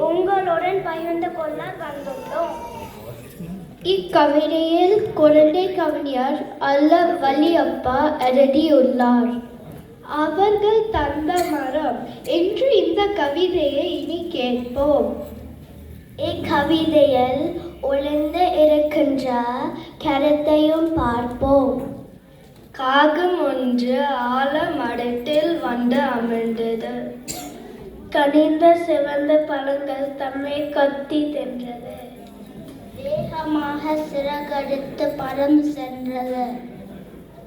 உங்களுடன் பகிர்ந்து கொள்ள வந்துள்ளோம். இக்கவிதையில் குழந்தை கவிஞர் அல்ல வள்ளியப்பா எழுதியுள்ளார். அவர்கள் தந்த மரம் என்று இந்த கவிதையை இனி கேட்போம். இக்கவிதையில் ஒளிந்து இருக்கின்ற கருத்தையும் பார்ப்போம். காகம் ஒன்று ஆலமரத்தில் வந்து அமர்ந்தது. கனிந்த சிவந்த பழங்கள் தம்மை கத்தி தின்றது. வேகமாக சிறகடித்து பறந்து சென்றது.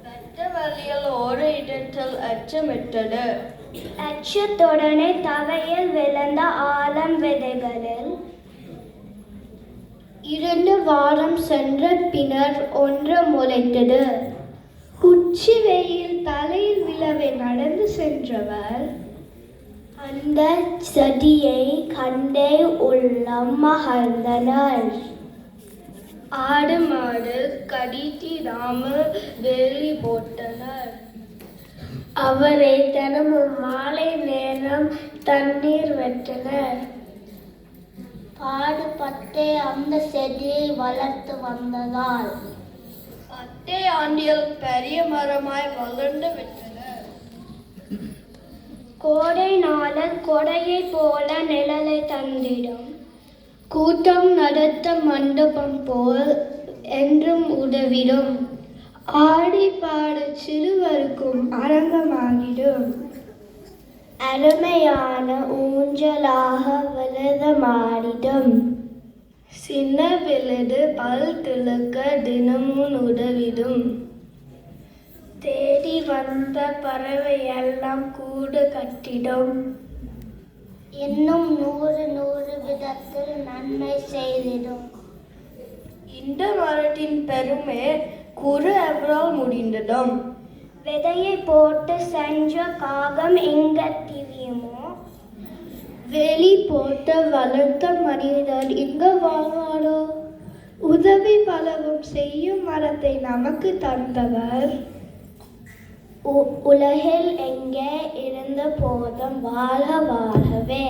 வெட்ட வழியில் ஒரு இடத்தில் அச்சமிட்டது. அச்சத்துடனே தவையில் விழுந்த ஆலம் விதைகளில் 2 வாரம் சென்ற பின்னர் ஒன்று முளைத்தது. உச்சி வெயில் தலையில் விழவே நடந்து சென்றவர் அந்த செடியை கண்டே உள்ளம் மகிழ்ந்தனர். ஆடு மாடு கடித்திடாமல் வேலி போட்டனர். அவரை தினமும் மாலை நேரம் தண்ணீர் வெட்டனர். பாடுபட்டே அந்த செடியை வளர்த்து வந்ததால் 10 ஆண்டில் பெரிய மரமாய் வளர்ந்து விட்டனர். கோடை நாளில் கொடையை போல நிழலை தந்திடும். கூட்டம் நடத்த மண்டபம் போல் என்றும் உதவிடும். ஆடி பாட சிறுவருக்கும் அரங்கமாகிடும். அருமையான ஊஞ்சலாக விரதமாடிடும். சின்ன விழுது பல் துளக்க தினமும் உதவிடும். தேடி வந்த பறவை எல்லாம் கூடு கட்டிடும். இன்னும் 100 விதத்தில் நன்மை செய்திடும். இந்த மரத்தின் பெருமை கூற எவரால் முடிந்ததும். விதையை போட்டு சென்ற காகம் எங்க திரியுமோ, வேலி போட்டு வளர்த்த மனிதர் இங்க வாழ்வாரோ? உதவி பலவும் செய்யும் மரத்தை நமக்கு தந்தவர் உலகில் எங்கே இருந்த போதும் வாழ வாழவே.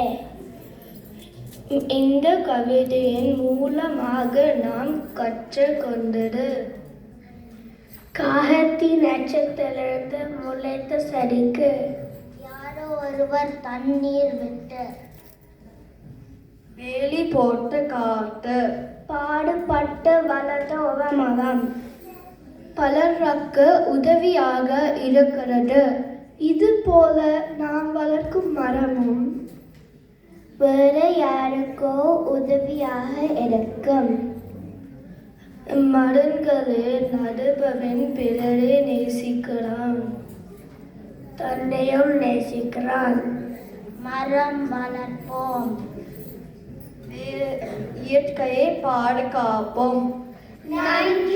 இந்த கவிதையின் மூலமாக நாம் கற்றுக்கொண்டது காகத்தின் நட்சத்திலிருந்து முளைத்த செடிக்கு யாரோ ஒருவர் தண்ணீர் விட்டு வேலி போட்டு காத்து பாடுபட்டு வளர்த்த ஒரு மரம் பலருக்கு உதவியாக இருக்கிறது. இது போல நாம் வளர்க்கும் மரமும் வேறு யாருக்கோ உதவியாக இருக்கும். மரங்களை நடுபவன் பிறரை நேசிக்கிறான், தன்னையும் நேசிக்கிறான். மரம் வளர்ப்போம், இயற்கையை பாதுகாப்போம். நன்றி.